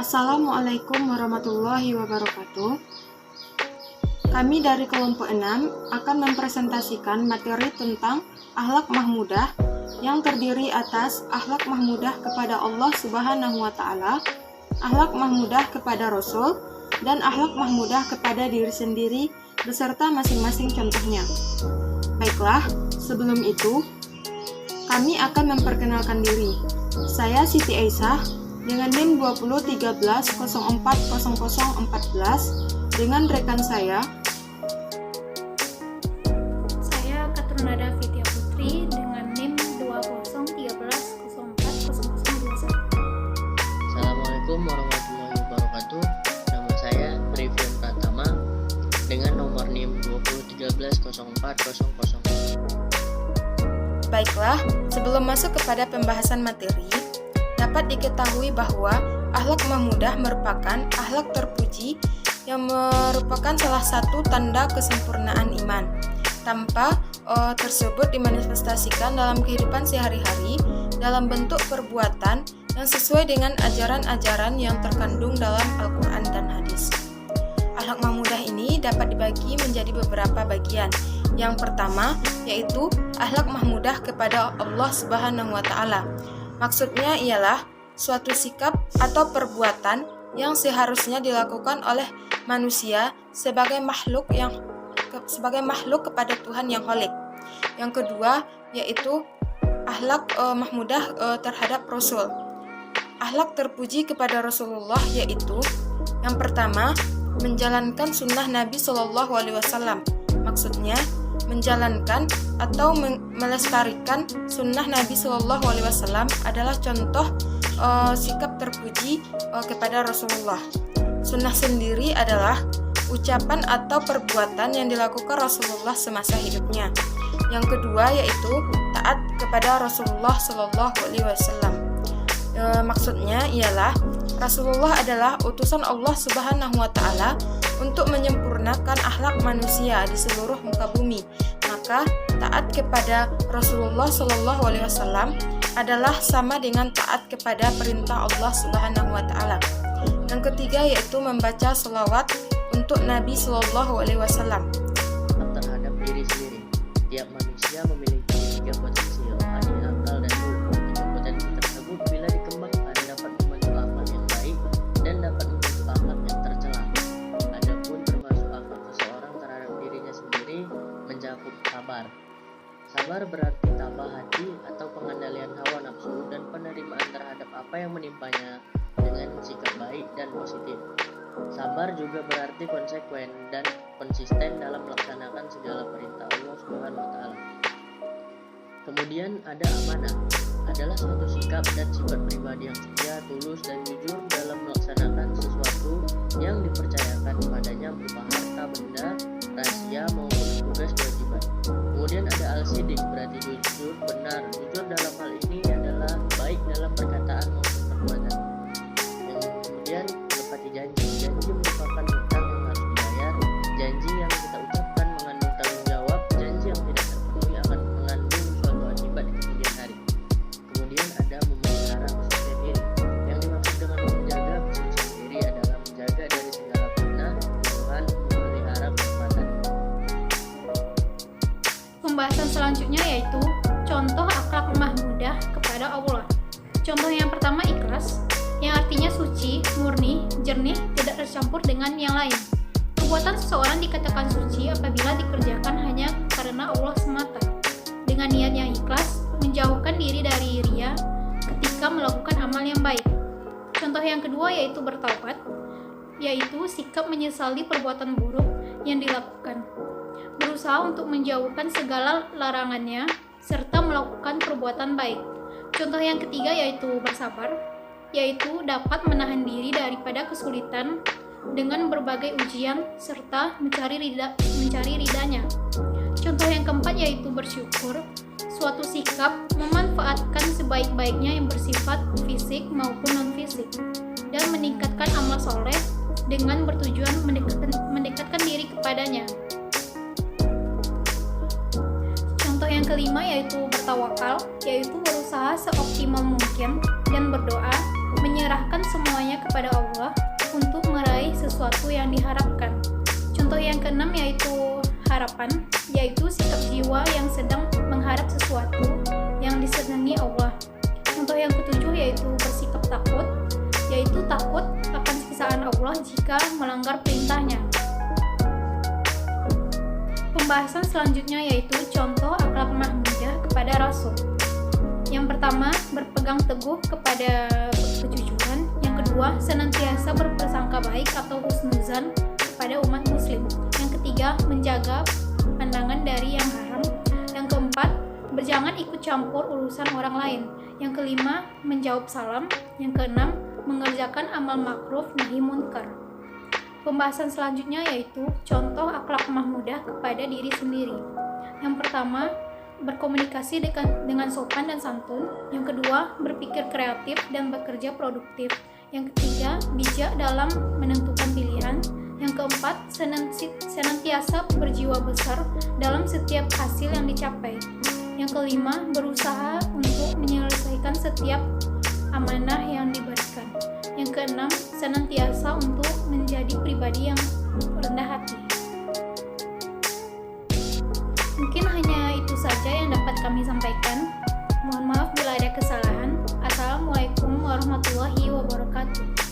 Assalamualaikum warahmatullahi wabarakatuh. Kami dari kelompok 6 akan mempresentasikan materi tentang akhlak mahmudah yang terdiri atas akhlak mahmudah kepada Allah Subhanahu wa taala, akhlak mahmudah kepada Rasul, dan akhlak mahmudah kepada diri sendiri beserta masing-masing contohnya. Baiklah, sebelum itu kami akan memperkenalkan diri. Saya Siti Aisyah dengan NIM 2013040014 dengan rekan saya Katrunada Fitya Putri dengan NIM 2013040021. Assalamualaikum warahmatullahi wabarakatuh. Nama saya Trivian Pratama dengan nomor NIM 20130400. Baiklah, sebelum masuk kepada pembahasan materi, dapat diketahui bahwa akhlak mahmudah merupakan akhlak terpuji yang merupakan salah satu tanda kesempurnaan iman. Tanpa tersebut dimanifestasikan dalam kehidupan sehari-hari dalam bentuk perbuatan yang sesuai dengan ajaran-ajaran yang terkandung dalam Al-Quran dan hadis. Akhlak mahmudah ini dapat dibagi menjadi beberapa bagian. Yang pertama yaitu akhlak mahmudah kepada Allah Subhanahu wa taala. Maksudnya ialah suatu sikap atau perbuatan yang seharusnya dilakukan oleh manusia sebagai makhluk kepada Tuhan yang Khalik. Yang kedua yaitu akhlak mahmudah terhadap Rasul. Akhlak terpuji kepada Rasulullah yaitu yang pertama menjalankan sunnah Nabi Shallallahu Alaihi Wasallam. Maksudnya menjalankan atau melestarikan sunnah Nabi Shallallahu Alaihi Wasallam adalah contoh sikap terpuji kepada Rasulullah. Sunnah sendiri adalah ucapan atau perbuatan yang dilakukan Rasulullah semasa hidupnya. Yang kedua yaitu taat kepada Rasulullah Shallallahu Alaihi Wasallam. Maksudnya ialah Rasulullah adalah utusan Allah Subhanahu wa taala untuk menyempurnakan akhlak manusia di seluruh muka bumi. Maka taat kepada Rasulullah Shallallahu Alaihi Wasallam adalah sama dengan taat kepada perintah Allah Subhanahu wa taala. Yang ketiga yaitu membaca sholawat untuk Nabi Shallallahu Alaihi Wasallam. Terhadap diri sendiri, tiap manusia memiliki tiga potensi, rohani, akal, dan ruh. Tiga potensi tersebut bila dikembangkan dapat membentuk akhlak yang baik dan dapat membentuk akhlak yang tercela. Adapun termasuk akhlak seseorang terhadap dirinya sendiri mencakup sabar. Sabar berarti tabah hati atau pengendalian hawa nafsu dan penerimaan terhadap apa yang menimpanya dengan sikap baik dan positif. Sabar juga berarti konsekuen dan konsisten dalam melaksanakan segala perintah Allah Subhanahu wa taala. Kemudian ada amanah, adalah suatu sikap dan sifat pribadi yang setia, tulus dan jujur dalam melaksanakan sesuatu yang dipercayakan kepadanya berupa harta, benda, rahasia maupun tugas kewajiban. Kemudian ada al-sidik, berarti jujur, benar. Jujur dalam hal ini adalah baik dalam perkataan maupun perbuatan. Kemudian menepati janji. Janji merupakan hutang yang harus dibayar. Janji yang kita ucapkan mengandung tanggung jawab. Janji yang tidak terpenuhi akan mengandung suatu akibat di kemudian hari. Kemudian ada memelihara kesucian diri. Yang dimaksud dengan menjaga kesucian diri adalah menjaga dari segala fitnah, Tuhan memelihara keselamatan. Pembahasan selanjutnya yaitu contoh akhlak mahmudah kepada Allah. Contoh yang pertama ikhlas, yang artinya suci, murni, jernih, tidak tercampur dengan yang lain. Perbuatan seseorang dikatakan suci apabila dikerjakan hanya karena Allah semata, dengan niat yang ikhlas, menjauhkan diri dari riya ketika melakukan amal yang baik. Contoh yang kedua yaitu bertaubat, yaitu sikap menyesali perbuatan buruk yang dilakukan, berusaha untuk menjauhkan segala larangannya, serta melakukan perbuatan baik. Contoh yang ketiga yaitu bersabar, yaitu dapat menahan diri daripada kesulitan dengan berbagai ujian serta mencari ridanya. Contoh yang keempat yaitu bersyukur, suatu sikap memanfaatkan sebaik-baiknya yang bersifat fisik maupun non-fisik dan meningkatkan amal soleh dengan bertujuan mendekatkan diri kepadanya. Contoh yang kelima yaitu bertawakal, yaitu berusaha seoptimal mungkin dan berdoa menyerahkan semuanya kepada Allah untuk meraih sesuatu yang diharapkan. Contoh yang keenam yaitu harapan, yaitu sikap jiwa yang sedang mengharap sesuatu yang disenangi Allah. Contoh yang ketujuh yaitu bersikap takut, yaitu takut akan siksaan Allah jika melanggar perintahnya. Pembahasan selanjutnya yaitu contoh akhlak mahmudah kepada Rasul. Yang pertama, berpegang teguh kepada kejujuran. Yang kedua, senantiasa berprasangka baik atau husnuzan kepada umat muslim. Yang ketiga, menjaga pandangan dari yang haram. Yang keempat, berjangan ikut campur urusan orang lain. Yang kelima, menjawab salam. Yang keenam, mengerjakan amal makruf nahi munkar. Pembahasan selanjutnya yaitu contoh akhlak mahmudah kepada diri sendiri. Yang pertama, berkomunikasi dengan sopan dan santun. Yang kedua, berpikir kreatif dan bekerja produktif. Yang ketiga, bijak dalam menentukan pilihan. Yang keempat, senantiasa berjiwa besar dalam setiap hasil yang dicapai. Yang kelima, berusaha untuk menyelesaikan setiap amanah yang diberikan. Yang keenam, senantiasa untuk menjadi pribadi yang rendah hati. Mungkin hanya itu saja yang dapat kami sampaikan. Mohon maaf bila ada kesalahan. Assalamualaikum warahmatullahi wabarakatuh.